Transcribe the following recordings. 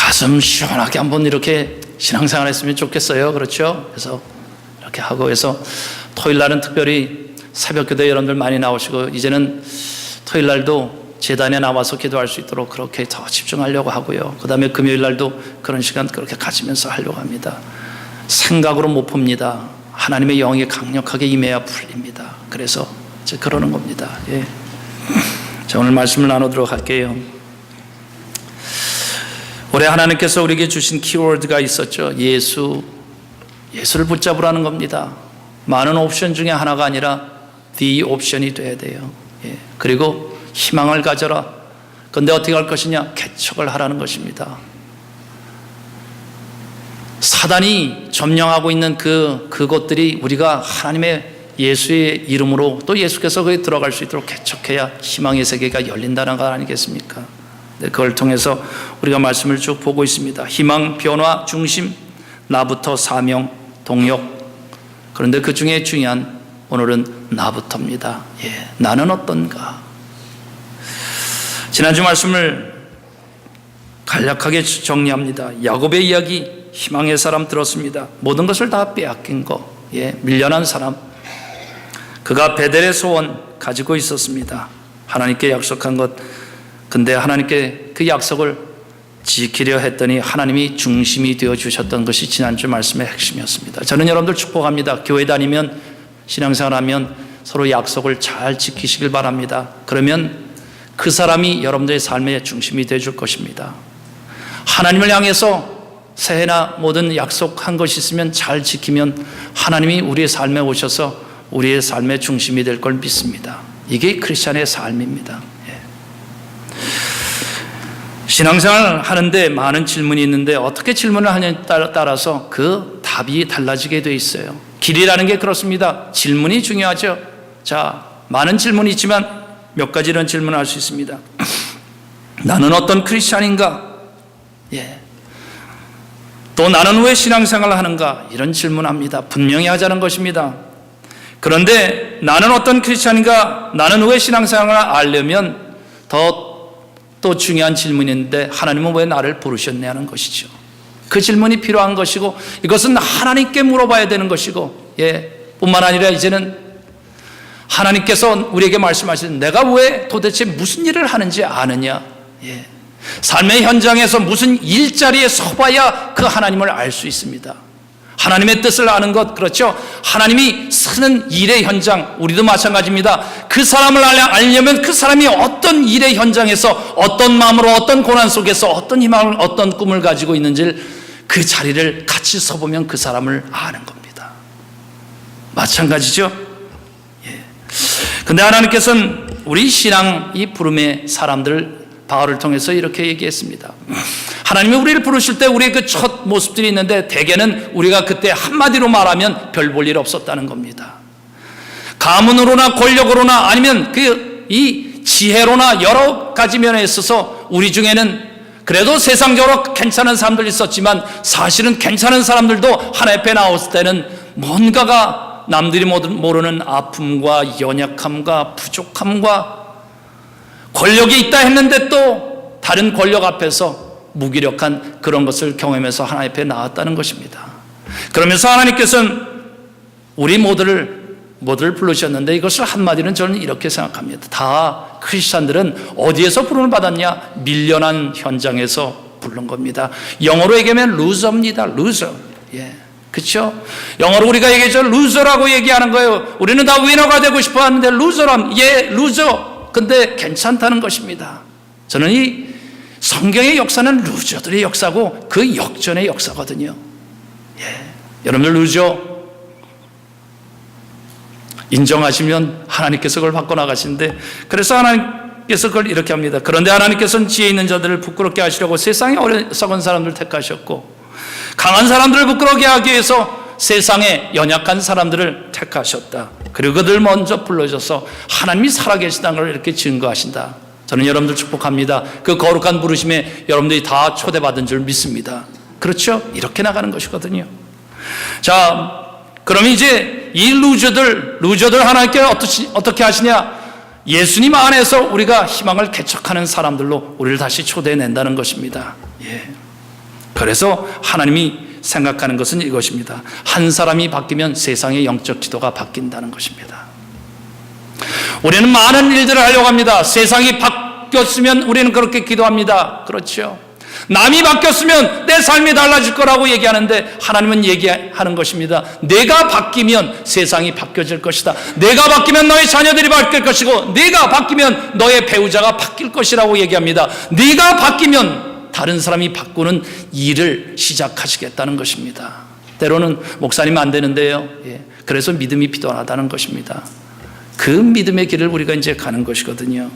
가슴 시원하게 한번 이렇게 신앙생활 했으면 좋겠어요. 그렇죠? 그래서 이렇게 하고 해서 토요일 날은 특별히 새벽기도에 여러분들 많이 나오시고, 이제는 토요일 날도 제단에 나와서 기도할 수 있도록 그렇게 더 집중하려고 하고요. 그 다음에 금요일 날도 그런 시간 그렇게 가지면서 하려고 합니다. 생각으로 못 풉니다. 하나님의 영이 강력하게 임해야 풀립니다. 그래서 이제 그러는 겁니다. 예. 자, 오늘 말씀을 나누도록 할게요. 올해 하나님께서 우리에게 주신 키워드가 있었죠. 예수를 붙잡으라는 겁니다. 많은 옵션 중에 하나가 아니라 the 옵션이 돼야 돼요. 예. 그리고 희망을 가져라. 그런데 어떻게 할 것이냐? 개척을 하라는 것입니다. 사단이 점령하고 있는 그것들이 우리가 하나님의 예수의 이름으로 또 예수께서 거기에 들어갈 수 있도록 개척해야 희망의 세계가 열린다는 것 아니겠습니까? 네, 그걸 통해서 우리가 말씀을 쭉 보고 있습니다. 희망, 변화, 중심, 나부터, 사명, 동력. 그런데 그 중에 중요한 오늘은 나부터입니다. 예, 나는 어떤가? 지난주 말씀을 간략하게 정리합니다. 야곱의 이야기, 희망의 사람 들었습니다. 모든 것을 다 빼앗긴 거, 예, 밀려난 사람. 그가 베델의 소원 가지고 있었습니다. 하나님께 약속한 것. 근데 하나님께 그 약속을 지키려 했더니 하나님이 중심이 되어 주셨던 것이 지난주 말씀의 핵심이었습니다. 저는 여러분들 축복합니다. 교회 다니면, 신앙생활하면 서로 약속을 잘 지키시길 바랍니다. 그러면 그 사람이 여러분들의 삶의 중심이 되어 줄 것입니다. 하나님을 향해서 새해나 모든 약속한 것이 있으면 잘 지키면 하나님이 우리의 삶에 오셔서 우리의 삶의 중심이 될 걸 믿습니다. 이게 크리스찬의 삶입니다. 예. 신앙생활 하는데 많은 질문이 있는데 어떻게 질문을 하냐에 따라서 그 답이 달라지게 돼 있어요. 길이라는 게 그렇습니다. 질문이 중요하죠. 자, 많은 질문이 있지만 몇 가지 이런 질문을 할 수 있습니다. 나는 어떤 크리스찬인가? 예. 또 나는 왜 신앙생활을 하는가? 이런 질문합니다. 분명히 하자는 것입니다. 그런데 나는 어떤 크리스찬인가? 나는 왜 신앙생활을 알려면 또 중요한 질문이 있는데 하나님은 왜 나를 부르셨냐 하는 것이죠. 그 질문이 필요한 것이고 이것은 하나님께 물어봐야 되는 것이고, 예, 뿐만 아니라 이제는 하나님께서 우리에게 말씀하시는 내가 왜 도대체 무슨 일을 하는지 아느냐? 예. 삶의 현장에서 무슨 일자리에 서봐야 그 하나님을 알 수 있습니다. 하나님의 뜻을 아는 것, 그렇죠? 하나님이 쓰는 일의 현장, 우리도 마찬가지입니다. 그 사람을 알려면 그 사람이 어떤 일의 현장에서 어떤 마음으로 어떤 고난 속에서 어떤 희망을 어떤 꿈을 가지고 있는지를 그 자리를 같이 서보면 그 사람을 아는 겁니다. 마찬가지죠? 예. 근데 하나님께서는 우리 신앙 이 부름의 사람들을 바울을 통해서 이렇게 얘기했습니다. 하나님이 우리를 부르실 때 우리의 그 첫 모습들이 있는데 대개는 우리가 그때 한마디로 말하면 별 볼 일 없었다는 겁니다. 가문으로나 권력으로나 아니면 이 지혜로나 여러 가지 면에 있어서 우리 중에는 그래도 세상적으로 괜찮은 사람들 있었지만 사실은 괜찮은 사람들도 하나님 앞에 나왔을 때는 뭔가가 남들이 모르는 아픔과 연약함과 부족함과 권력이 있다 했는데 또 다른 권력 앞에서 무기력한 그런 것을 경험해서 하나님 앞에 나왔다는 것입니다. 그러면서 하나님께서는 우리 모두를 부르셨는데 이것을 한마디는 저는 이렇게 생각합니다. 다 크리스찬들은 어디에서 부름을 받았냐? 밀려난 현장에서 부른 겁니다. 영어로 얘기하면 루저입니다. 루저. 예. 그렇죠? 영어로 우리가 얘기하죠. 루저라고 얘기하는 거예요. 우리는 다 위너가 되고 싶어 하는데 루저란, 예, 루저. 근데 괜찮다는 것입니다. 저는 이 성경의 역사는 루저들의 역사고 그 역전의 역사거든요. 예. 여러분들 루저 인정하시면 하나님께서 그걸 바꿔나가시는데, 그래서 하나님께서 그걸 이렇게 합니다. 그런데 하나님께서는 지혜 있는 자들을 부끄럽게 하시려고 세상에 어리석은 사람들을 택하셨고 강한 사람들을 부끄럽게 하기 위해서 세상에 연약한 사람들을 택하셨다. 그리고 그들 먼저 불러줘서 하나님이 살아계시다는 걸 이렇게 증거하신다. 저는 여러분들 축복합니다. 그 거룩한 부르심에 여러분들이 다 초대받은 줄 믿습니다. 그렇죠? 이렇게 나가는 것이거든요. 자, 그럼 이제 이 루저들 하나님께 어떻게 하시냐? 예수님 안에서 우리가 희망을 개척하는 사람들로 우리를 다시 초대해낸다는 것입니다. 예. 그래서 하나님이 생각하는 것은 이것입니다. 한 사람이 바뀌면 세상의 영적 지도가 바뀐다는 것입니다. 우리는 많은 일들을 하려고 합니다. 세상이 바뀌었으면 우리는 그렇게 기도합니다. 그렇죠. 남이 바뀌었으면 내 삶이 달라질 거라고 얘기하는데 하나님은 얘기하는 것입니다. 내가 바뀌면 세상이 바뀌어질 것이다. 내가 바뀌면 너의 자녀들이 바뀔 것이고 내가 바뀌면 너의 배우자가 바뀔 것이라고 얘기합니다. 네가 바뀌면 다른 사람이 바꾸는 일을 시작하시겠다는 것입니다. 때로는 목사님 안 되는데요. 그래서 믿음이 필요하다는 것입니다. 그 믿음의 길을 우리가 이제 가는 것이거든요.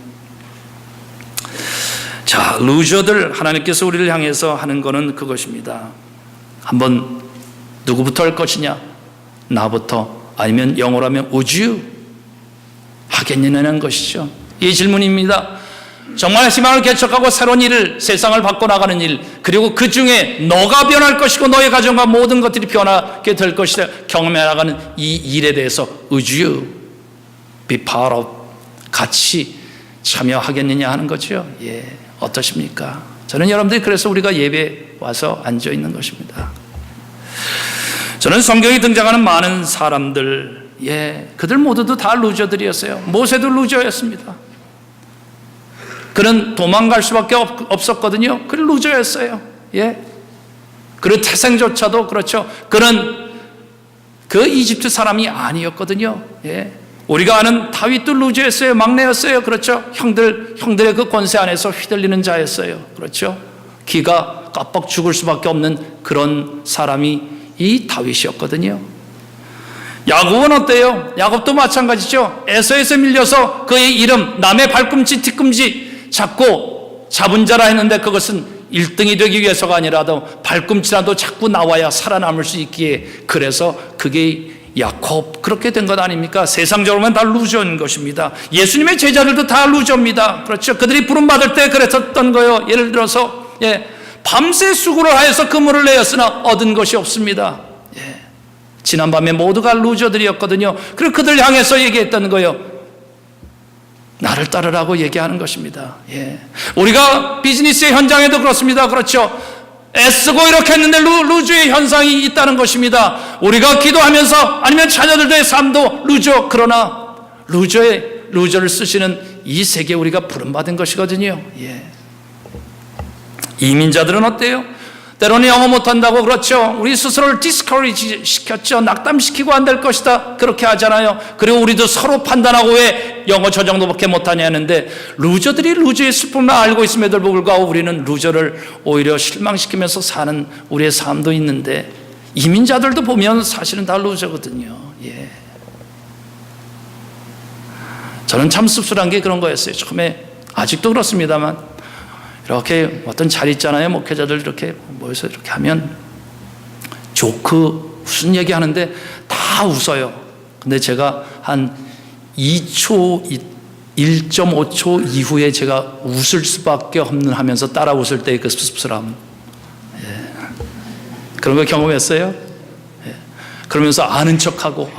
자, 루저들 하나님께서 우리를 향해서 하는 것은 그것입니다. 한번 누구부터 할 것이냐? 나부터, 아니면 영어로 하면 would you? 하겠느냐는 것이죠. 이 질문입니다. 정말 희망을 개척하고 새로운 일을, 세상을 바꿔나가는 일, 그리고 그 중에 너가 변할 것이고 너의 가정과 모든 것들이 변하게 될 것이다 경험해 나가는 이 일에 대해서 would you be part of, 같이 참여하겠느냐 하는 거죠. 어떠십니까? 저는 여러분들이 그래서 우리가 예배 와서 앉아 있는 것입니다. 저는 성경에 등장하는 많은 사람들, 그들 모두도 다 루저들이었어요. 모세도 루저였습니다. 그는 도망갈 수밖에 없었거든요. 그는 루저였어요. 그리고 태생조차도 그렇죠. 그는 그 이집트 사람이 아니었거든요. 우리가 아는 다윗도 루저였어요. 막내였어요. 그렇죠. 형들의 그 권세 안에서 휘둘리는 자였어요. 그렇죠. 기가 깜빡 죽을 수밖에 없는 그런 사람이 이 다윗이었거든요. 야곱은 어때요? 야곱도 마찬가지죠. 에서에서 밀려서 그의 이름, 남의 발꿈치, 뒤꿈치 잡은 자라 했는데 그것은 1등이 되기 위해서가 아니라도 발꿈치라도 자꾸 나와야 살아남을 수 있기에, 그래서 그게 야곱, 그렇게 된 것 아닙니까? 세상적으로는 다 루저인 것입니다. 예수님의 제자들도 다 루저입니다. 그렇죠. 그들이 부름받을 때 그랬었던 거예요. 예를 들어서 밤새 수고를 하여서 그물을 내었으나 얻은 것이 없습니다. 지난밤에 모두가 루저들이었거든요. 그리고 그들 향해서 얘기했던 거예요. 나를 따르라고 얘기하는 것입니다. 우리가 비즈니스의 현장에도 그렇습니다. 그렇죠. 애쓰고 이렇게 했는데 루저의 현상이 있다는 것입니다. 우리가 기도하면서 아니면 자녀들의 삶도 루저, 그러나 루저를 쓰시는 이 세계에 우리가 부름받은 것이거든요. 이민자들은 어때요? 때로는 영어 못한다고, 그렇죠. 우리 스스로를 디스커리지 시켰죠. 낙담시키고 안 될 것이다, 그렇게 하잖아요. 그리고 우리도 서로 판단하고 왜 영어 저 정도밖에 못하냐 하는데, 루저들이 루저의 슬픔을 알고 있음에도 불구하고 우리는 루저를 오히려 실망시키면서 사는 우리의 삶도 있는데, 이민자들도 보면 사실은 다 루저거든요. 저는 참 씁쓸한 게 그런 거였어요. 처음에, 아직도 그렇습니다만, 이렇게 어떤 자리 있잖아요. 목회자들 이렇게 모여서 이렇게 하면 조크 무슨 얘기 하는데 다 웃어요. 근데 제가 한 1.5초 이후에 제가 웃을 수밖에 없는 하면서 따라 웃을 때의 그 씁쓸함. 그런 거 경험했어요? 그러면서 아는 척하고,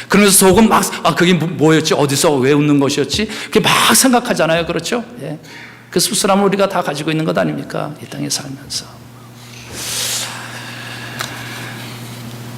그러면서 속은 막, 그게 뭐였지? 어디서 왜 웃는 것이었지? 그렇게 막 생각하잖아요. 그렇죠? 그 씁쓸함을 우리가 다 가지고 있는 것 아닙니까? 이 땅에 살면서.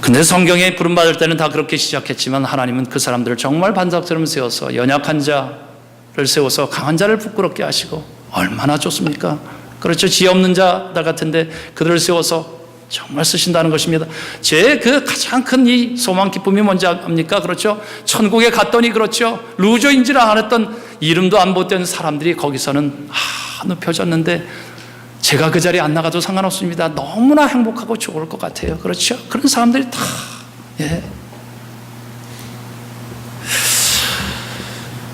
근데 성경에 부름받을 때는 다 그렇게 시작했지만 하나님은 그 사람들을 정말 반석처럼 세워서 연약한 자를 세워서 강한 자를 부끄럽게 하시고, 얼마나 좋습니까? 그렇죠. 지혜 없는 자들 같은데 그들을 세워서 정말 쓰신다는 것입니다. 제 그 가장 큰 이 소망 기쁨이 뭔지 압니까? 그렇죠. 천국에 갔더니, 그렇죠, 루저인지라 알았던 이름도 안 보던 사람들이 거기서는 눕혀졌는데 제가 그 자리에 안 나가도 상관없습니다. 너무나 행복하고 좋을 것 같아요. 그렇죠. 그런 사람들이 다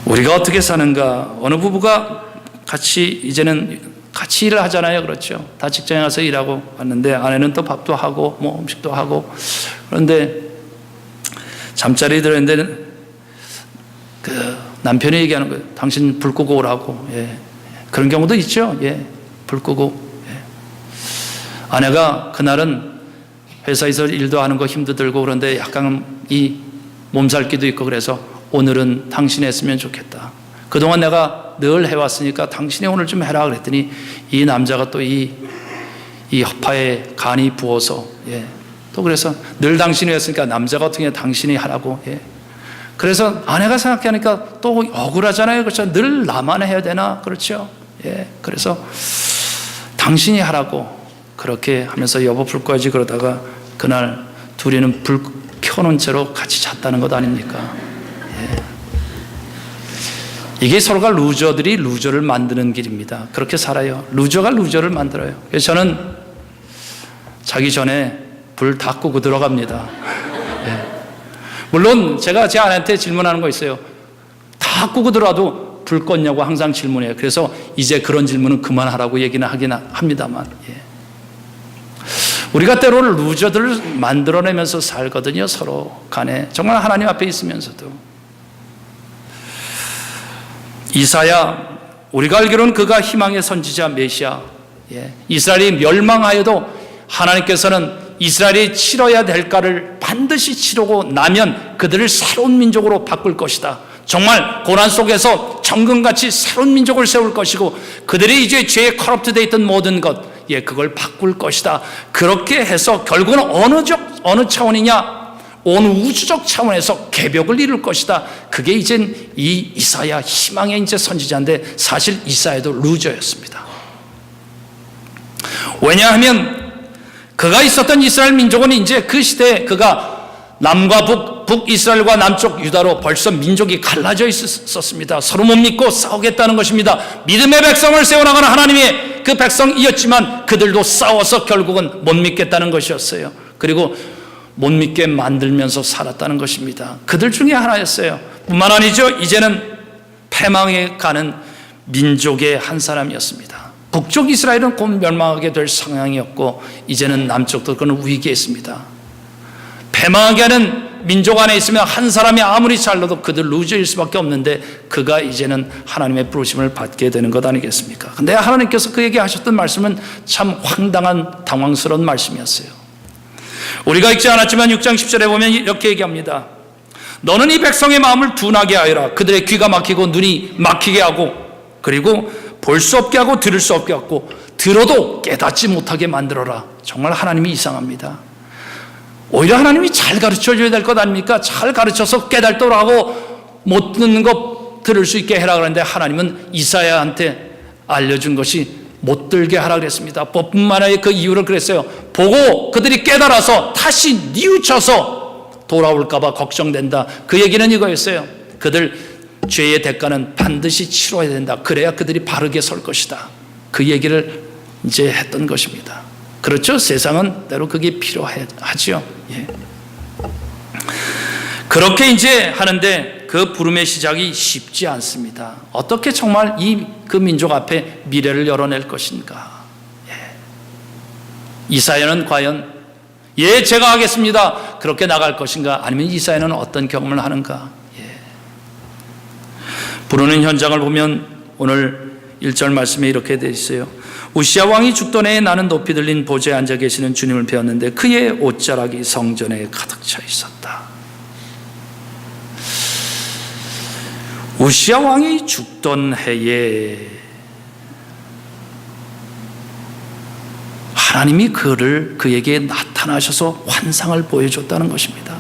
우리가 어떻게 사는가? 어느 부부가 이제는 같이 일을 하잖아요. 그렇죠. 다 직장에 가서 일하고 왔는데 아내는 또 밥도 하고 뭐 음식도 하고, 그런데 잠자리에 들었는데 그 남편이 얘기하는 거예요. 당신 불 끄고 오라고. 그런 경우도 있죠. 불 끄고. 아내가 그날은 회사에서 일도 하는 거 힘들고 그런데 약간 이 몸살기도 있고 그래서 오늘은 당신이 했으면 좋겠다. 그동안 내가 늘 해왔으니까 당신이 오늘 좀 해라 그랬더니 이 남자가 또 이 이 허파에 간이 부어서, 또 그래서 늘 당신이 했으니까 남자가 어떻게 당신이 하라고, 그래서 아내가 생각하니까 또 억울하잖아요. 그렇죠? 늘 나만 해야 되나? 그렇죠? 그래서 당신이 하라고 그렇게 하면서 여보 불 꺼야지 그러다가 그날 둘이는 불 켜놓은 채로 같이 잤다는 것 아닙니까? 이게 서로가 루저들이 루저를 만드는 길입니다. 그렇게 살아요. 루저가 루저를 만들어요. 그래서 저는 자기 전에 불 다 끄고 들어갑니다. 물론 제가 제 아내한테 질문하는 거 있어요. 다 끄고 들어와도 불 껐냐고 항상 질문해요. 그래서 이제 그런 질문은 그만하라고 얘기는 하긴 합니다만, 우리가 때로는 루저들을 만들어내면서 살거든요. 서로 간에. 정말 하나님 앞에 있으면서도. 이사야, 우리가 알기로는 그가 희망의 선지자 메시아, 이스라엘이 멸망하여도 하나님께서는 이스라엘이 치러야 될 까를 반드시 치르고 나면 그들을 새로운 민족으로 바꿀 것이다. 정말 고난 속에서 정금같이 새로운 민족을 세울 것이고 그들이 이제 죄에 커럽트되어 있던 모든 것, 그걸 바꿀 것이다. 그렇게 해서 결국은 어느 차원이냐? 온 우주적 차원에서 개벽을 이룰 것이다. 그게 이젠 이 이사야 희망의 이제 선지자인데 사실 이사야도 루저였습니다. 왜냐하면 그가 있었던 이스라엘 민족은 이제 그 시대에 그가 남과 북이스라엘과 남쪽 유다로 벌써 민족이 갈라져 있었습니다. 서로 못 믿고 싸우겠다는 것입니다. 믿음의 백성을 세워나가는 하나님의 그 백성이었지만 그들도 싸워서 결국은 못 믿겠다는 것이었어요. 그리고 못 믿게 만들면서 살았다는 것입니다. 그들 중에 하나였어요. 뿐만 아니죠. 이제는 패망해 가는 민족의 한 사람이었습니다. 북쪽 이스라엘은 곧 멸망하게 될 상황이었고 이제는 남쪽도 그는 위기에 있습니다. 패망하게 하는 민족 안에 있으면 한 사람이 아무리 잘나도 그들 루저일 수밖에 없는데 그가 이제는 하나님의 부르심을 받게 되는 것 아니겠습니까? 근데 하나님께서 그에게 하셨던 말씀은 참 황당한 당황스러운 말씀이었어요. 우리가 읽지 않았지만 6장 10절에 보면 이렇게 얘기합니다. 너는 이 백성의 마음을 둔하게 하여라. 그들의 귀가 막히고 눈이 막히게 하고 그리고 볼 수 없게 하고 들을 수 없게 하고 들어도 깨닫지 못하게 만들어라. 정말 하나님이 이상합니다. 오히려 하나님이 잘 가르쳐줘야 될 것 아닙니까? 잘 가르쳐서 깨달도록 하고 못 듣는 거 들을 수 있게 해라 그러는데 하나님은 이사야한테 알려준 것이 못 들게 하라 그랬습니다. 뿐만 아니라 그 이유를 그랬어요. 보고 그들이 깨달아서 다시 뉘우쳐서 돌아올까 봐 걱정된다. 그 얘기는 이거였어요. 그들 죄의 대가는 반드시 치러야 된다. 그래야 그들이 바르게 설 것이다. 그 얘기를 이제 했던 것입니다. 그렇죠? 세상은 때로 그게 필요하지요. 그렇게 이제 하는데 그 부름의 시작이 쉽지 않습니다. 어떻게 정말 그 민족 앞에 미래를 열어낼 것인가? 이사야는 과연 제가 하겠습니다. 그렇게 나갈 것인가? 아니면 이사야는 어떤 경험을 하는가? 부르는 현장을 보면 오늘 1절 말씀에 이렇게 되어 있어요. 우시야 왕이 죽던 해에 나는 높이 들린 보좌에 앉아 계시는 주님을 배웠는데 그의 옷자락이 성전에 가득 차 있었다. 우시야 왕이 죽던 해에 하나님이 그에게 나타나셔서 환상을 보여줬다는 것입니다.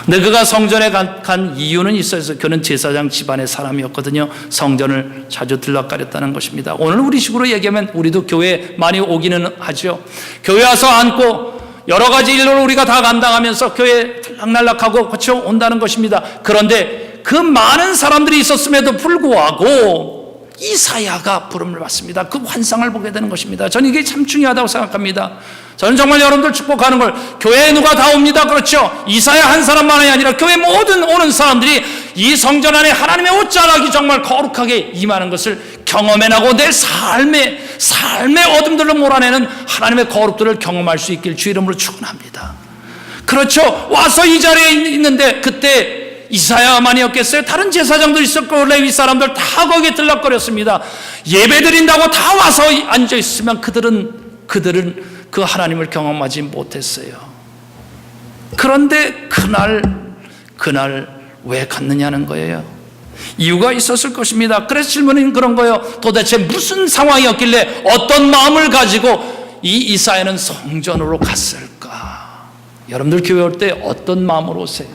근데 그가 성전에 간 이유는 있어서 그는 제사장 집안의 사람이었거든요. 성전을 자주 들락거렸다는 것입니다. 오늘 우리식으로 얘기하면 우리도 교회 많이 오기는 하죠. 교회 와서 앉고 여러 가지 일로 우리가 다 감당하면서 교회 들락날락하고 거쳐 온다는 것입니다. 그런데 그 많은 사람들이 있었음에도 불구하고 이사야가 부름을 받습니다. 그 환상을 보게 되는 것입니다. 저는 이게 참 중요하다고 생각합니다. 저는 정말 여러분들 축복하는 걸, 교회에 누가 다 옵니다. 그렇죠? 이사야 한 사람만이 아니라 교회 모든 오는 사람들이 이 성전 안에 하나님의 옷자락이 정말 거룩하게 임하는 것을 경험해나고 내 삶의 어둠들을 몰아내는 하나님의 거룩들을 경험할 수 있길 주 이름으로 축원합니다. 그렇죠? 와서 이 자리에 있는데 그때 이사야만이었겠어요? 다른 제사장도 있었고 레위 사람들 다 거기에 들락거렸습니다. 예배드린다고 다 와서 앉아있으면 그들은 그 하나님을 경험하지 못했어요. 그런데 그날 왜 갔느냐는 거예요. 이유가 있었을 것입니다. 그래서 질문은 그런 거예요. 도대체 무슨 상황이었길래 어떤 마음을 가지고 이 이사야는 성전으로 갔을까? 여러분들 교회 올 때 어떤 마음으로 오세요?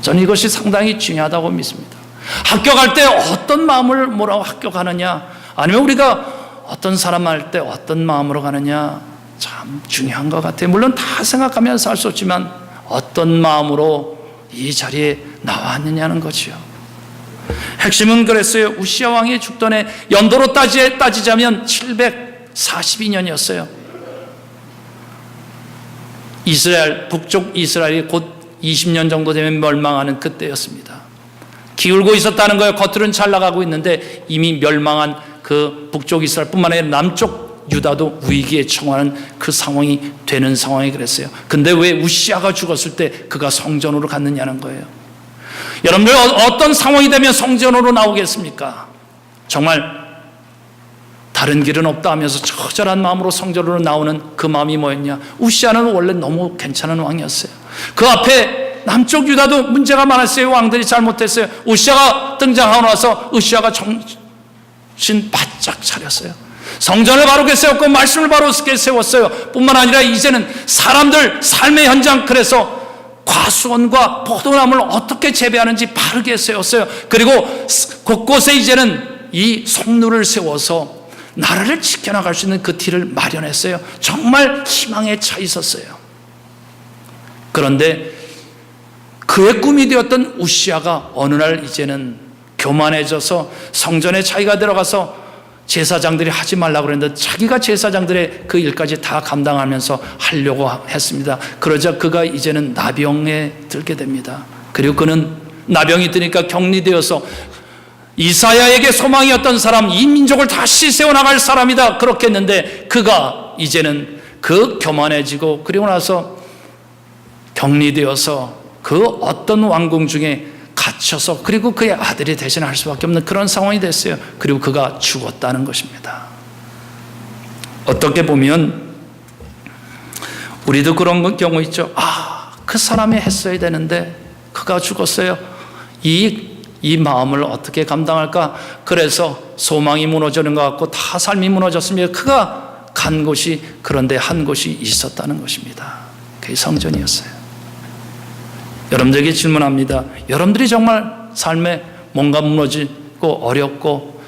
저는 이것이 상당히 중요하다고 믿습니다. 학교 갈 때 어떤 마음을 뭐라고 학교 가느냐, 아니면 우리가 어떤 사람 할 때 어떤 마음으로 가느냐, 참 중요한 것 같아요. 물론 다 생각하면서 할 수 없지만 어떤 마음으로 이 자리에 나왔느냐는 거지요. 핵심은 그랬어요. 우시야 왕이 죽던 해 연도로 따지자면 742년이었어요. 이스라엘, 북쪽 이스라엘이 곧 20년 정도 되면 멸망하는 그때였습니다. 기울고 있었다는 거예요. 겉으로는 잘 나가고 있는데 이미 멸망한 그 북쪽 이스라엘뿐만 아니라 남쪽 유다도 위기에 처하는 그 상황이 되는 상황이 그랬어요. 근데 왜 우시야가 죽었을 때 그가 성전으로 갔느냐는 거예요. 여러분들 어떤 상황이 되면 성전으로 나오겠습니까? 정말 다른 길은 없다 하면서 처절한 마음으로 성전으로 나오는 그 마음이 뭐였냐? 우시야는 원래 너무 괜찮은 왕이었어요. 그 앞에 남쪽 유다도 문제가 많았어요. 왕들이 잘못했어요. 우시야가 등장하고 나서 우시야가 정신 바짝 차렸어요. 성전을 바르게 세웠고 말씀을 바르게 세웠어요. 뿐만 아니라 이제는 사람들 삶의 현장, 그래서 과수원과 포도나무를 어떻게 재배하는지 바르게 세웠어요. 그리고 곳곳에 이제는 이 성루를 세워서 나라를 지켜나갈 수 있는 그 길을 마련했어요. 정말 희망에 차 있었어요. 그런데 그의 꿈이 되었던 우시야가 어느 날 이제는 교만해져서 성전에 자기가 들어가서 제사장들이 하지 말라고 그랬는데 자기가 제사장들의 그 일까지 다 감당하면서 하려고 했습니다. 그러자 그가 이제는 나병에 들게 됩니다. 그리고 그는 나병이 드니까 격리되어서 이사야에게 소망이었던 사람, 이 민족을 다시 세워나갈 사람이다 그렇게 했는데 그가 이제는 그 교만해지고 그리고 나서 격리되어서 그 어떤 왕궁 중에 갇혀서 그리고 그의 아들이 대신할 수밖에 없는 그런 상황이 됐어요. 그리고 그가 죽었다는 것입니다. 어떻게 보면 우리도 그런 경우 있죠. 그 사람이 했어야 되는데 그가 죽었어요. 이 마음을 어떻게 감당할까? 그래서 소망이 무너지는 것 같고 다 삶이 무너졌습니다. 그가 간 곳이, 그런데 한 곳이 있었다는 것입니다. 그게 성전이었어요. 여러분들에게 질문합니다. 여러분들이 정말 삶에 뭔가 무너지고 어렵고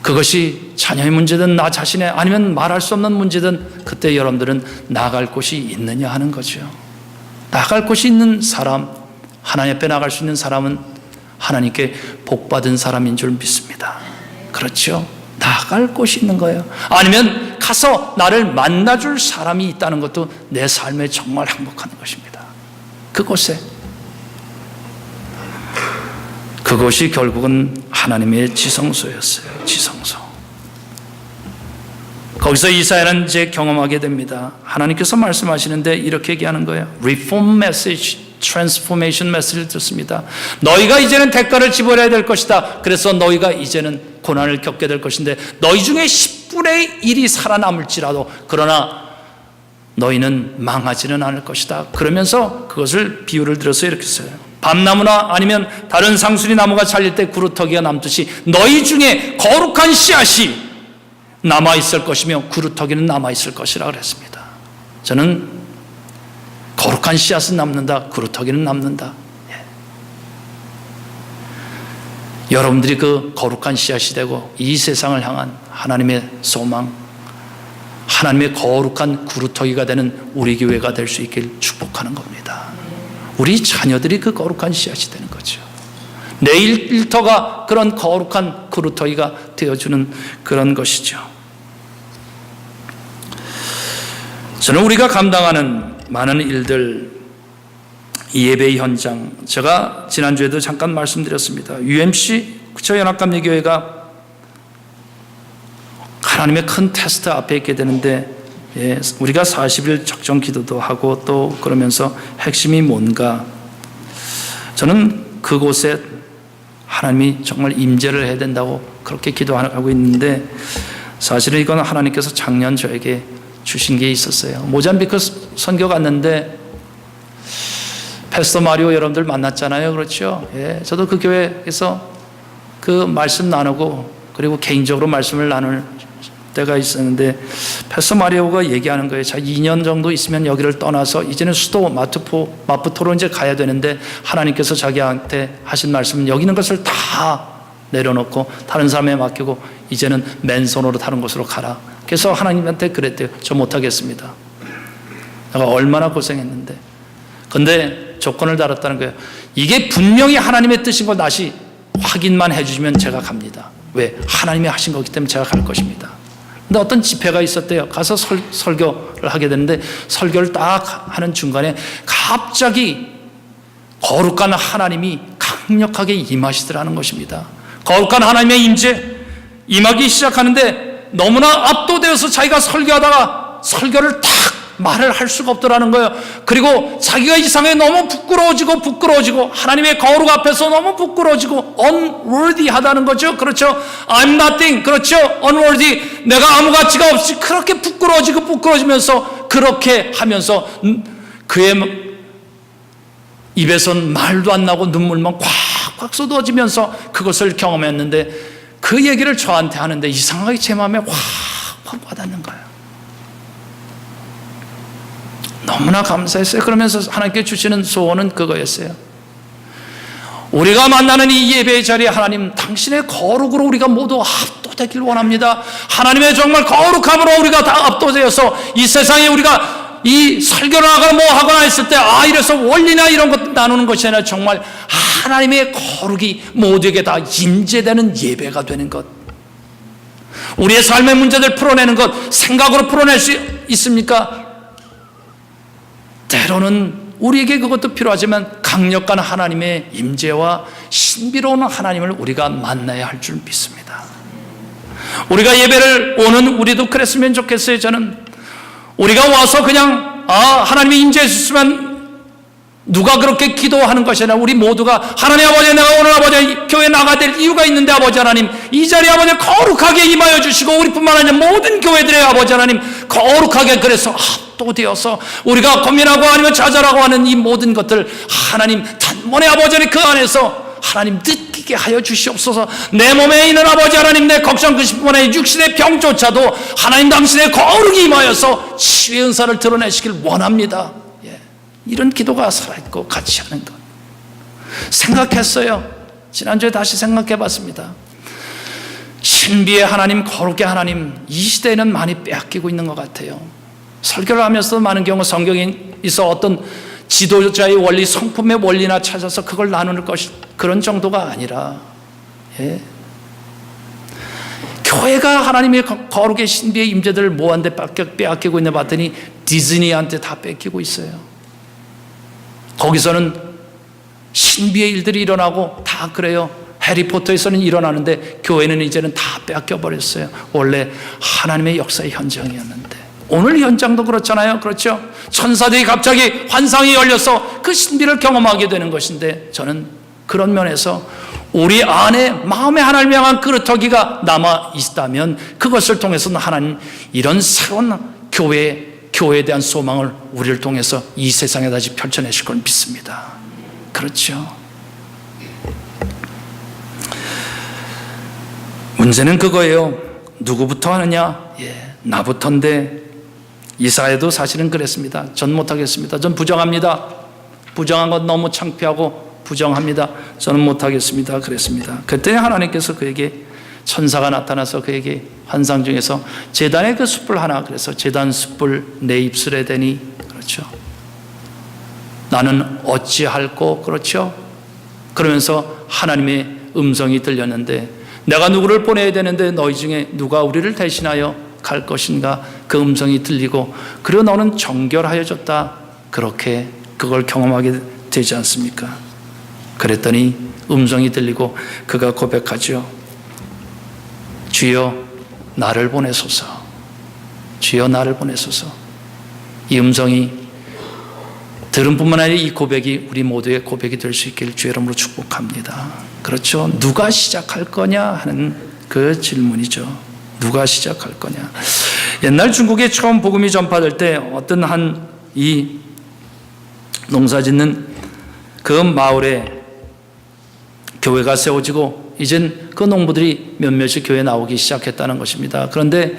그것이 자녀의 문제든 나 자신의 아니면 말할 수 없는 문제든 그때 여러분들은 나갈 곳이 있느냐 하는 거죠. 나갈 곳이 있는 사람, 하나님 앞에 나갈 수 있는 사람은 하나님께 복받은 사람인 줄 믿습니다. 그렇죠? 나갈 곳이 있는 거예요. 아니면 가서 나를 만나줄 사람이 있다는 것도 내 삶에 정말 행복한 것입니다. 그것이 결국은 하나님의 지성소였어요. 지성소. 거기서 이사야는 이제 경험하게 됩니다. 하나님께서 말씀하시는데 이렇게 얘기하는 거예요. Reform message, transformation message를 듣습니다. 너희가 이제는 대가를 지불해야 될 것이다. 그래서 너희가 이제는 고난을 겪게 될 것인데 너희 중에 10분의 1이 살아남을지라도 그러나 너희는 망하지는 않을 것이다. 그러면서 그것을 비유를 들어서 이렇게 써요. 밤나무나 아니면 다른 상수리 나무가 잘릴 때 구루터기가 남듯이 너희 중에 거룩한 씨앗이 남아있을 것이며 구루터기는 남아있을 것이라 그랬습니다. 저는 거룩한 씨앗은 남는다, 구루터기는 남는다. 여러분들이 그 거룩한 씨앗이 되고 이 세상을 향한 하나님의 소망, 하나님의 거룩한 구루터기가 되는 우리 교회가 될 수 있길 축복하는 겁니다. 우리 자녀들이 그 거룩한 씨앗이 되는 거죠. 내 일터가 그런 거룩한 구루터기가 되어주는 그런 것이죠. 저는 우리가 감당하는 많은 일들, 이 예배의 현장, 제가 지난주에도 잠깐 말씀드렸습니다. UMC 구처연합감리교회가 하나님의 큰 테스트 앞에 있게 되는데 우리가 40일 적정 기도도 하고 또 그러면서 핵심이 뭔가, 저는 그곳에 하나님이 정말 임재를 해야 된다고 그렇게 기도하고 있는데 사실은 이건 하나님께서 작년 저에게 주신 게 있었어요. 모잠비크 선교 갔는데 패스터 마리오 여러분들 만났잖아요. 그렇죠? 저도 그 교회에서 그 말씀 나누고 그리고 개인적으로 말씀을 나눌 때가 있었는데 패스터 마리오가 얘기하는 거예요. 자, 2년 정도 있으면 여기를 떠나서 이제는 수도 마푸토로 이제 가야 되는데 하나님께서 자기한테 하신 말씀은 여기 있는 것을 다 내려놓고 다른 사람에 맡기고 이제는 맨손으로 다른 곳으로 가라. 그래서 하나님한테 그랬대요. 저 못하겠습니다. 내가 얼마나 고생했는데. 근데 조건을 달았다는 거예요. 이게 분명히 하나님의 뜻인 걸 다시 확인만 해주시면 제가 갑니다. 왜? 하나님이 하신 거기 때문에 제가 갈 것입니다. 근데 어떤 집회가 있었대요. 가서 설교를 하게 되는데 설교를 딱 하는 중간에 갑자기 거룩한 하나님이 강력하게 임하시더라는 것입니다. 거룩한 하나님의 임재 임하기 시작하는데 너무나 압도되어서 자기가 설교하다가 설교를 탁 말을 할 수가 없더라는 거예요. 그리고 자기가 이상하게 너무 부끄러워지고 하나님의 거룩 앞에서 너무 부끄러워지고 unworthy하다는 거죠. 그렇죠? I'm nothing. 그렇죠? unworthy. 내가 아무 가치가 없이 그렇게 부끄러워지면서 그렇게 하면서 그의 입에선 말도 안 나고 눈물만 꽉꽉 쏟아지면서 그것을 경험했는데 그 얘기를 저한테 하는데 이상하게 제 마음에 확 와닿는 거예요. 너무나 감사했어요. 그러면서 하나님께 주시는 소원은 그거였어요. 우리가 만나는 이 예배의 자리에 하나님 당신의 거룩으로 우리가 모두 압도되길 원합니다. 하나님의 정말 거룩함으로 우리가 다 압도되어서 이 세상에 우리가 이 설교를 하거나 뭐 하거나 했을 때 이래서 원리나 이런 것 나누는 것이 아니라 정말 하나님의 거룩이 모두에게 다 임재되는 예배가 되는 것. 우리의 삶의 문제들 풀어내는 것 생각으로 풀어낼 수 있습니까? 때로는 우리에게 그것도 필요하지만 강력한 하나님의 임재와 신비로운 하나님을 우리가 만나야 할 줄 믿습니다. 우리가 예배를 오는 우리도 그랬으면 좋겠어요. 저는 우리가 와서 그냥 하나님이 임재해 주시면 누가 그렇게 기도하는 것이 아니라 우리 모두가 하나님 아버지 내가 오늘 아버지 교회 나가야 될 이유가 있는데 아버지 하나님 이 자리에 아버지 거룩하게 임하여 주시고 우리뿐만 아니라 모든 교회들의 아버지 하나님 거룩하게 그래서 압도되어서 우리가 고민하고 아니면 좌절하고 하는 이 모든 것들 하나님 단번에 아버지 하나님 그 안에서 하나님 느끼게 하여 주시옵소서. 내 몸에 있는 아버지 하나님 내 걱정 근심뿐만 아니라 육신의 병조차도 하나님 당신의 거룩이 임하여서 치유의 은사를 드러내시길 원합니다. 이런 기도가 살아있고 같이 하는 것 생각했어요. 지난주에 다시 생각해 봤습니다. 신비의 하나님, 거룩의 하나님 이 시대에는 많이 빼앗기고 있는 것 같아요. 설교를 하면서도 많은 경우 성경에 있어 어떤 지도자의 원리, 성품의 원리나 찾아서 그걸 나누는 것이 그런 정도가 아니라 교회가 하나님의 거룩의 신비의 임재들을 뭐한테 빼앗기고 있나 봤더니 디즈니한테 다 뺏기고 있어요. 거기서는 신비의 일들이 일어나고 다 그래요. 해리포터에서는 일어나는데 교회는 이제는 다 뺏겨버렸어요. 원래 하나님의 역사의 현장이었는데 오늘 현장도 그렇잖아요. 그렇죠? 천사들이 갑자기 환상이 열려서 그 신비를 경험하게 되는 것인데 저는 그런 면에서 우리 안에 마음에 하나님을 향한 그릇터기가 남아 있다면 그것을 통해서는 하나님 이런 새로운 교회에 대한 소망을 우리를 통해서 이 세상에 다시 펼쳐내실 걸 믿습니다. 그렇죠. 문제는 그거예요. 누구부터 하느냐? 나부터인데 이사야도 사실은 그랬습니다. 전 못하겠습니다. 전 부정합니다. 부정한 건 너무 창피하고 부정합니다. 저는 못하겠습니다. 그랬습니다. 그때 하나님께서 그에게 천사가 나타나서 그에게 환상 중에서 제단의 그 숯불 하나 그래서 제단 숯불 내 입술에 대니 그렇죠. 나는 어찌할꼬 그렇죠. 그러면서 하나님의 음성이 들렸는데 내가 누구를 보내야 되는데 너희 중에 누가 우리를 대신하여 갈 것인가 그 음성이 들리고 그리고 너는 정결하여졌다 그렇게 그걸 경험하게 되지 않습니까? 그랬더니 음성이 들리고 그가 고백하죠. 주여 나를 보내소서. 주여 나를 보내소서. 이 음성이 들은 뿐만 아니라 이 고백이 우리 모두의 고백이 될 수 있기를 주의 이름으로 축복합니다. 그렇죠. 누가 시작할 거냐 하는 그 질문이죠. 누가 시작할 거냐. 옛날 중국에 처음 복음이 전파될 때 어떤 한 이 농사 짓는 그 마을에 교회가 세워지고 이젠 그 농부들이 몇몇이 교회에 나오기 시작했다는 것입니다. 그런데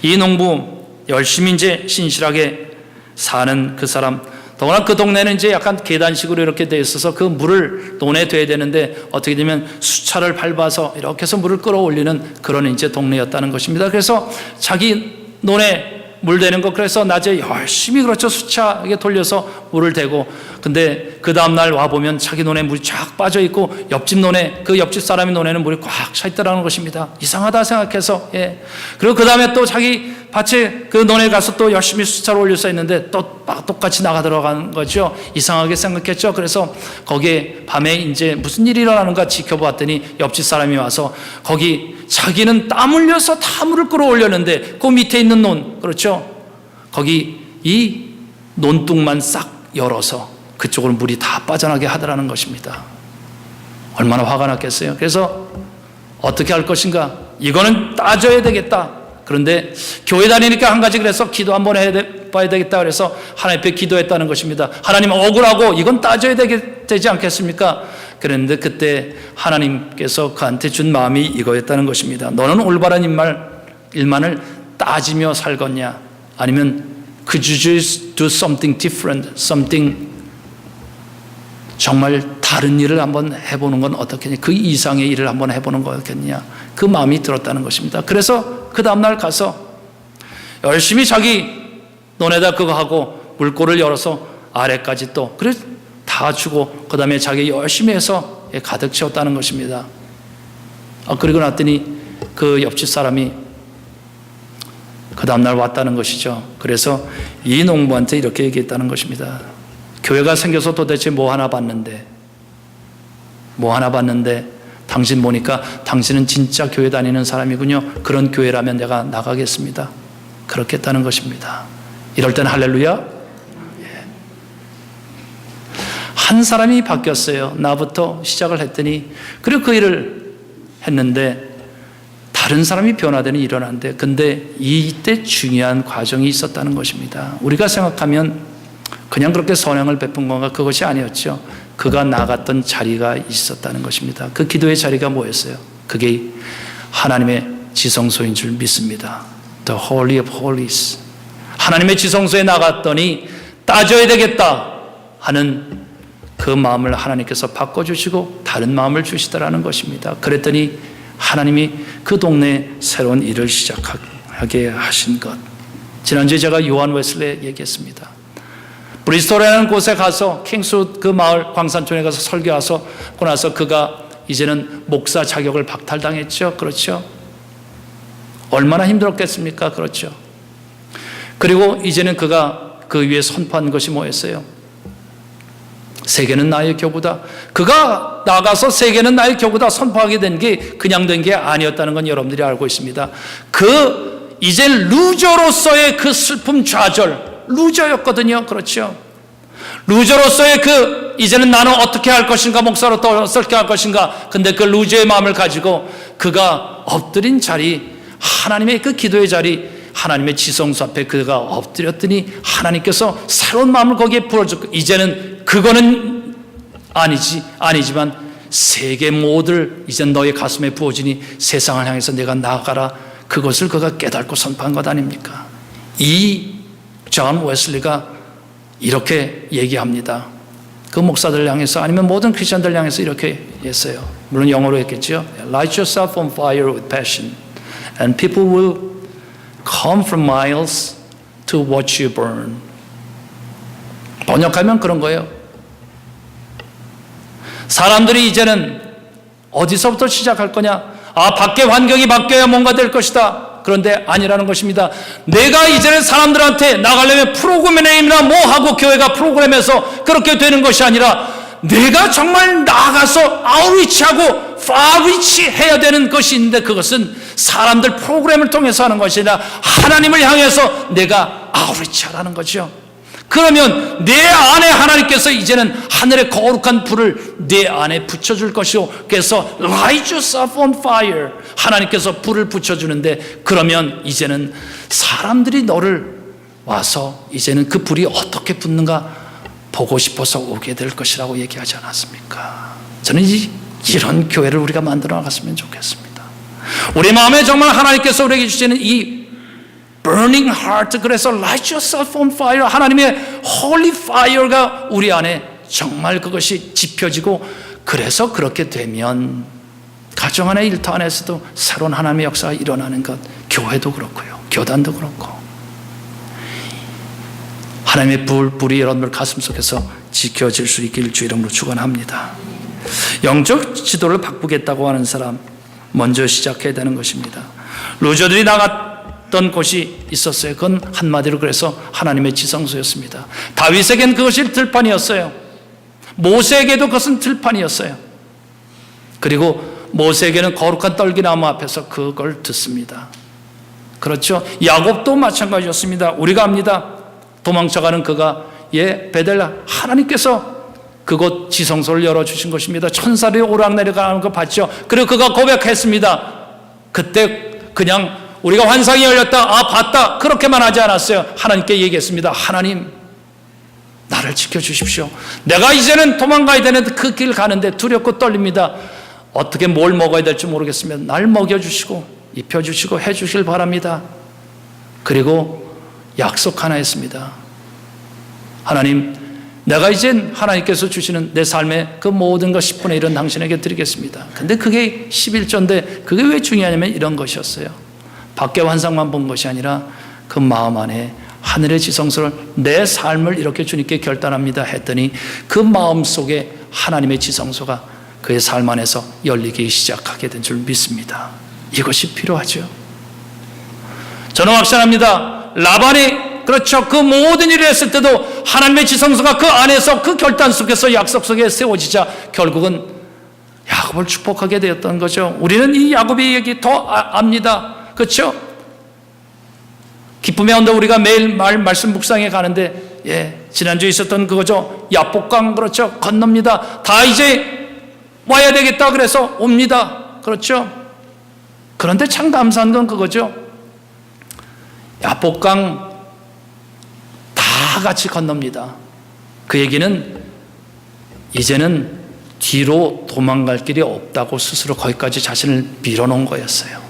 이 농부 열심히 이제 신실하게 사는 그 사람, 더구나 그 동네는 이제 약간 계단식으로 이렇게 돼 있어서 그 물을 논에 둬야 되는데 어떻게 되면 수차를 밟아서 이렇게 해서 물을 끌어올리는 그런 이제 동네였다는 것입니다. 그래서 자기 논에 물 대는 거, 그래서 낮에 열심히 그렇죠, 수차게 돌려서 물을 대고, 근데 그 다음날 와보면 자기 논에 물이 쫙 빠져 있고 옆집 논에, 그 옆집 사람의 논에는 물이 꽉 차 있더라는 것입니다. 이상하다 생각해서, 그리고 그 다음에 또 자기 밭에 그 논에 가서 또 열심히 수차를 올려서 했는데 또 똑같이 나가 들어간 거죠. 이상하게 생각했죠. 그래서 거기에 밤에 이제 무슨 일이 일어나는가 지켜보았더니 옆집 사람이 와서 거기 자기는 땀 흘려서 다 물을 끌어올렸는데 그 밑에 있는 논, 그렇죠, 거기 이 논둑만 싹 열어서 그쪽으로 물이 다 빠져나게 하더라는 것입니다. 얼마나 화가 났겠어요. 그래서 어떻게 할 것인가, 이거는 따져야 되겠다. 그런데 교회 다니니까 한 가지, 그래서 기도 한번 해봐야 되겠다 그래서 하나님 앞에 기도했다는 것입니다. 하나님 억울하고 이건 따져야 되지 않겠습니까? 그런데 그때 하나님께서 그한테 준 마음이 이거였다는 것입니다. 너는 올바른 일만을 따지며 살겠냐, 아니면 could you just do something different, something 정말 다른 일을 한번 해보는 건 어떻겠냐, 그 이상의 일을 한번 해보는 거 어떻겠냐, 그 마음이 들었다는 것입니다. 그래서 그 다음날 가서 열심히 자기 논에다 그거 하고 물꼬를 열어서 아래까지 또 그래 다 주고 그 다음에 자기 열심히 해서 가득 채웠다는 것입니다. 그리고 났더니 그 옆집 사람이 그 다음날 왔다는 것이죠. 그래서 이 농부한테 이렇게 얘기했다는 것입니다. 교회가 생겨서 도대체 뭐 하나 봤는데 당신 보니까 당신은 진짜 교회 다니는 사람이군요. 그런 교회라면 내가 나가겠습니다. 그렇게 했다는 것입니다. 이럴 때는 할렐루야. 한 사람이 바뀌었어요. 나부터 시작을 했더니, 그리고 그 일을 했는데 다른 사람이 변화되는 일이 일어났는데, 근데 이때 중요한 과정이 있었다는 것입니다. 우리가 생각하면 그냥 그렇게 선행을 베푼 건가, 그것이 아니었죠. 그가 나갔던 자리가 있었다는 것입니다. 그 기도의 자리가 뭐였어요? 그게 하나님의 지성소인 줄 믿습니다. The Holy of Holies. 하나님의 지성소에 나갔더니 따져야 되겠다 하는 그 마음을 하나님께서 바꿔주시고 다른 마음을 주시더라는 것입니다. 그랬더니 하나님이 그 동네에 새로운 일을 시작하게 하신 것. 지난주에 제가 요한 웨슬리 얘기했습니다. 브리스톨이라는 곳에 가서 킹스우드 그 마을 광산촌에 가서 설교하고 나서 그가 이제는 목사 자격을 박탈당했죠. 그렇죠? 얼마나 힘들었겠습니까? 그렇죠? 그리고 이제는 그가 그 위에 선포한 것이 뭐였어요? 세계는 나의 교구다. 그가 나가서 세계는 나의 교구다 선포하게 된 게 그냥 된 게 아니었다는 건 여러분들이 알고 있습니다. 이제 루저로서의 그 슬픔 좌절, 루저였거든요. 그렇죠? 루저로서의 이제는 나는 어떻게 할 것인가, 목사로 또 어떻게 할 것인가. 근데 그 루저의 마음을 가지고 그가 엎드린 자리, 하나님의 그 기도의 자리, 하나님의 지성소 앞에 그가 엎드렸더니 하나님께서 새로운 마음을 거기에 부어줬고, 이제는 그거는 아니지만 세계 모두를 이제 너의 가슴에 부어지니 세상을 향해서 내가 나아가라. 그것을 그가 깨닫고 선포한 것 아닙니까? 이 존 웨슬리가 이렇게 얘기합니다. 그 목사들 향해서, 아니면 모든 크리스천들 향해서 이렇게 했어요. 물론 영어로 했겠죠. Light yourself on fire with passion, and people will come from miles to watch you burn. 번역하면 그런 거예요. 사람들이 이제는 어디서부터 시작할 거냐? 밖에 환경이 바뀌어야 뭔가 될 것이다. 그런데 아니라는 것입니다. 내가 이제는 사람들한테 나가려면 프로그램이나 뭐 하고 교회가 프로그램에서 그렇게 되는 것이 아니라 내가 정말 나가서 아웃리치하고 파리치 해야 되는 것이 있는데, 그것은 사람들 프로그램을 통해서 하는 것이 아니라 하나님을 향해서 내가 아웃리치 하라는 거죠. 그러면 내 안에 하나님께서 이제는 하늘의 거룩한 불을 내 안에 붙여줄 것이요. 그래서 light yourself on fire. 하나님께서 불을 붙여주는데, 그러면 이제는 사람들이 너를 와서 이제는 그 불이 어떻게 붙는가 보고 싶어서 오게 될 것이라고 얘기하지 않았습니까? 저는 이 이런 교회를 우리가 만들어 나갔으면 좋겠습니다. 우리 마음에 정말 하나님께서 우리에게 주시는 이 burning heart, 그래서 light yourself on fire, 하나님의 holy fire가 우리 안에 정말 그것이 지펴지고, 그래서 그렇게 되면 가정 안의 일터 안에서도 새로운 하나님의 역사가 일어나는 것, 교회도 그렇고요, 교단도 그렇고, 하나님의 불이 여러분들 가슴속에서 지켜질 수 있길 주 이름으로 축원합니다. 영적 지도를 바꾸겠다고 하는 사람 먼저 시작해야 되는 것입니다. 루저들이 나갔던 곳이 있었어요. 그건 한마디로 그래서 하나님의 지성소였습니다. 다윗에겐 그것이 들판이었어요. 모세에게도 그것은 들판이었어요. 그리고 모세에게는 거룩한 떨기나무 앞에서 그걸 듣습니다. 그렇죠? 야곱도 마찬가지였습니다. 우리가 압니다. 도망쳐가는 그가 베델라, 하나님께서 그곳 지성소를 열어주신 것입니다. 천사들이 오락내리가는 거 봤죠. 그리고 그가 고백했습니다. 그때 그냥 우리가 환상이 열렸다, 봤다, 그렇게만 하지 않았어요. 하나님께 얘기했습니다. 하나님, 나를 지켜주십시오. 내가 이제는 도망가야 되는데 그 길 가는데 두렵고 떨립니다. 어떻게 뭘 먹어야 될지 모르겠으면 날 먹여주시고 입혀주시고 해주실 바랍니다. 그리고 약속 하나 했습니다. 하나님, 내가 이젠 하나님께서 주시는 내 삶의 그 모든 것 10분의 1은 당신에게 드리겠습니다. 근데 그게 11조인데 그게 왜 중요하냐면 이런 것이었어요. 밖의 환상만 본 것이 아니라 그 마음 안에 하늘의 지성소를, 내 삶을 이렇게 주님께 결단합니다 했더니 그 마음 속에 하나님의 지성소가 그의 삶 안에서 열리기 시작하게 된 줄 믿습니다. 이것이 필요하죠. 저는 확신합니다. 라반이 그렇죠, 그 모든 일을 했을 때도 하나님의 지성소가 그 안에서 그 결단 속에서 약속 속에 세워지자 결국은 야곱을 축복하게 되었던 거죠. 우리는 이 야곱의 얘기 더 압니다. 그렇죠? 기쁨의 언덕, 우리가 매일 말씀 묵상에 가는데 지난주에 있었던 그거죠. 야복강, 그렇죠, 건넙니다. 다 이제 와야 되겠다 그래서 옵니다. 그렇죠? 그런데 참 감사한 건 그거죠. 야복강 다 같이 건넙니다. 그 얘기는 이제는 뒤로 도망갈 길이 없다고 스스로 거기까지 자신을 밀어놓은 거였어요.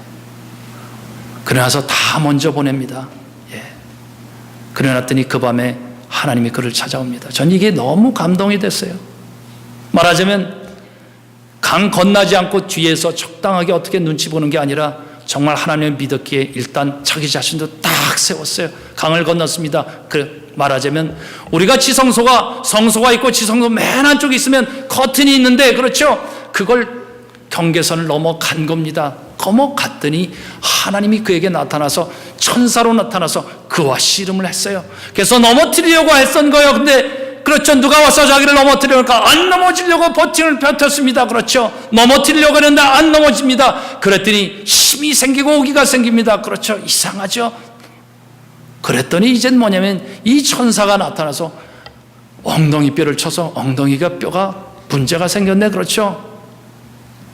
그러나서 다 먼저 보냅니다. 그래놨더니 그 밤에 하나님이 그를 찾아옵니다. 전 이게 너무 감동이 됐어요. 말하자면 강 건너지 않고 뒤에서 적당하게 어떻게 눈치 보는 게 아니라 정말 하나님을 믿었기에 일단 자기 자신도 딱 세웠어요. 강을 건넜습니다. 말하자면 우리가 지성소가, 성소가 있고 지성소 맨 한쪽에 있으면 커튼이 있는데, 그렇죠? 그걸 경계선을 넘어간 겁니다. 넘어갔더니 하나님이 그에게 나타나서 천사로 나타나서 그와 씨름을 했어요. 그래서 넘어뜨리려고 했던 거예요. 근데 그렇죠, 누가 와서 자기를 넘어뜨리려니까 안 넘어지려고 버팅을 펴켰습니다. 그렇죠, 넘어뜨리려고 했는데 안 넘어집니다. 그랬더니 힘이 생기고 오기가 생깁니다. 그렇죠, 이상하죠. 그랬더니 이젠 뭐냐면 이 천사가 나타나서 엉덩이 뼈를 쳐서 엉덩이가 뼈가 문제가 생겼네. 그렇죠,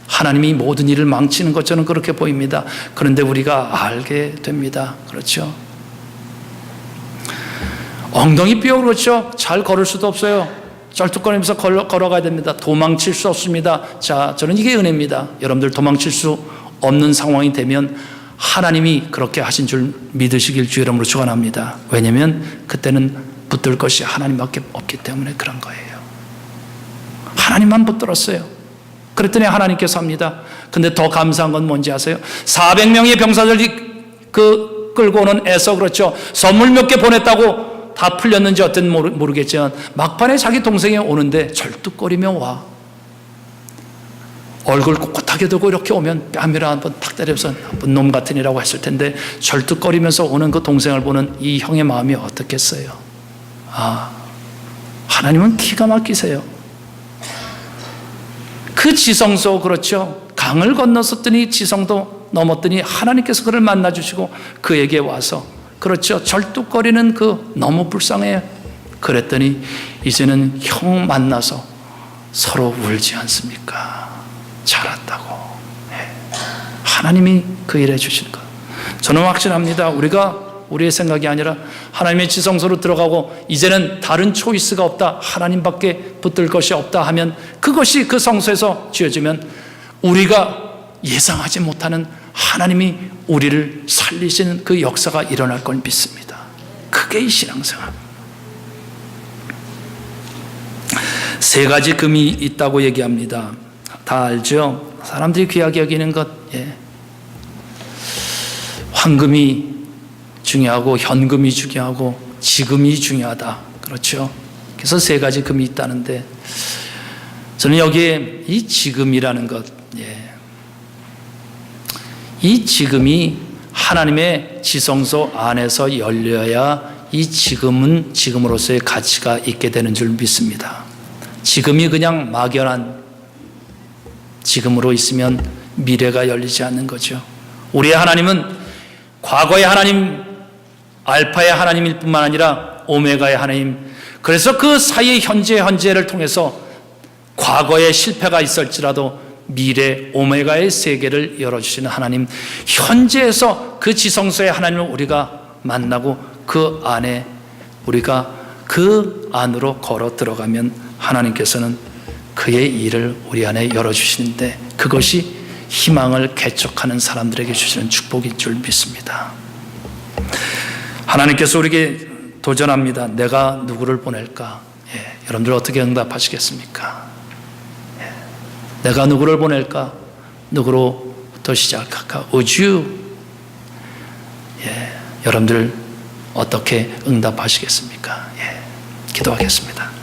하나님이 모든 일을 망치는 것처럼 그렇게 보입니다. 그런데 우리가 알게 됩니다. 그렇죠, 엉덩이 뼈, 그렇죠, 잘 걸을 수도 없어요. 쩔뚝거리면서 걸어가야 됩니다. 도망칠 수 없습니다. 자, 저는 이게 은혜입니다. 여러분들 도망칠 수 없는 상황이 되면 하나님이 그렇게 하신 줄 믿으시길 주 이름으로 축원합니다. 왜냐하면 그때는 붙들 것이 하나님밖에 없기 때문에 그런 거예요. 하나님만 붙들었어요. 그랬더니 하나님께서 합니다. 근데 더 감사한 건 뭔지 아세요? 400명의 병사들이 끌고 오는 에서, 그렇죠, 선물 몇 개 보냈다고 다 풀렸는지 어떤 모르겠지만 막판에 자기 동생이 오는데 절뚝거리며 와. 얼굴 꼿꼿하게 두고 이렇게 오면 뺨이라 한번 탁 때려서 나쁜 놈 같으니라고 했을 텐데 절뚝거리면서 오는 그 동생을 보는 이 형의 마음이 어떻겠어요? 하나님은 기가 막히세요. 그 지성소, 그렇죠, 강을 건넜었더니 지성도 넘었더니 하나님께서 그를 만나주시고 그에게 와서, 그렇죠, 절뚝거리는 그 너무 불쌍해요. 그랬더니 이제는 형 만나서 서로 울지 않습니까? 잘 왔다고. 하나님이 그 일해 주시는 것. 저는 확신합니다. 우리가 우리의 생각이 아니라 하나님의 지성소로 들어가고 이제는 다른 초이스가 없다, 하나님밖에 붙들 것이 없다 하면, 그것이 그 성소에서 지어지면 우리가 예상하지 못하는 하나님이 우리를 살리시는 그 역사가 일어날 걸 믿습니다. 그게 이 신앙생활. 세 가지 금이 있다고 얘기합니다. 다 알죠? 사람들이 귀하게 여기는 것, 황금이 중요하고 현금이 중요하고 지금이 중요하다. 그렇죠? 그래서 세 가지 금이 있다는데, 저는 여기에 이 지금이라는 것, 이 지금이 하나님의 지성소 안에서 열려야 이 지금은 지금으로서의 가치가 있게 되는 줄 믿습니다. 지금이 그냥 막연한 지금으로 있으면 미래가 열리지 않는 거죠. 우리의 하나님은 과거의 하나님, 알파의 하나님일 뿐만 아니라 오메가의 하나님, 그래서 그 사이의 현재를 통해서 과거에 실패가 있을지라도 미래 오메가의 세계를 열어주시는 하나님, 현재에서 그 지성소의 하나님을 우리가 만나고 그 안에 우리가 그 안으로 걸어 들어가면 하나님께서는 그의 일을 우리 안에 열어주시는데, 그것이 희망을 개척하는 사람들에게 주시는 축복인 줄 믿습니다. 하나님께서 우리에게 도전합니다. 내가 누구를 보낼까? 여러분들 어떻게 응답하시겠습니까? 내가 누구를 보낼까? 누구로부터 시작할까? Would you? 여러분들 어떻게 응답하시겠습니까? 기도하겠습니다.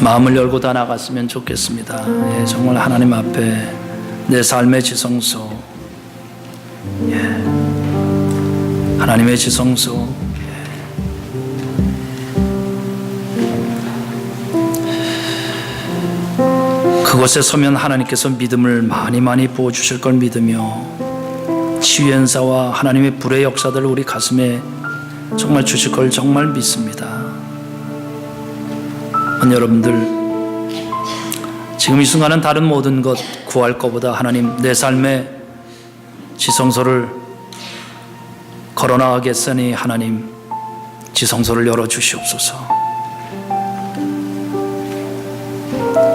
마음을 열고 다 나갔으면 좋겠습니다. 정말 하나님 앞에 내 삶의 지성소, 하나님의 지성소, 그곳에 서면 하나님께서 믿음을 많이 부어주실 걸 믿으며 치유의 은사와 하나님의 불의 역사들을 우리 가슴에 정말 주실 걸 정말 믿습니다. 여러분들, 지금 이 순간은 다른 모든 것 구할 것보다 하나님, 내 삶의 지성소를 걸어나가겠으니 하나님 지성소를 열어주시옵소서.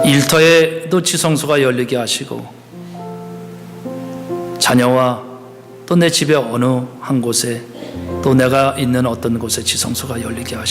일터에도 지성소가 열리게 하시고, 자녀와 또 내 집의 어느 한 곳에, 또 내가 있는 어떤 곳에 지성소가 열리게 하시고,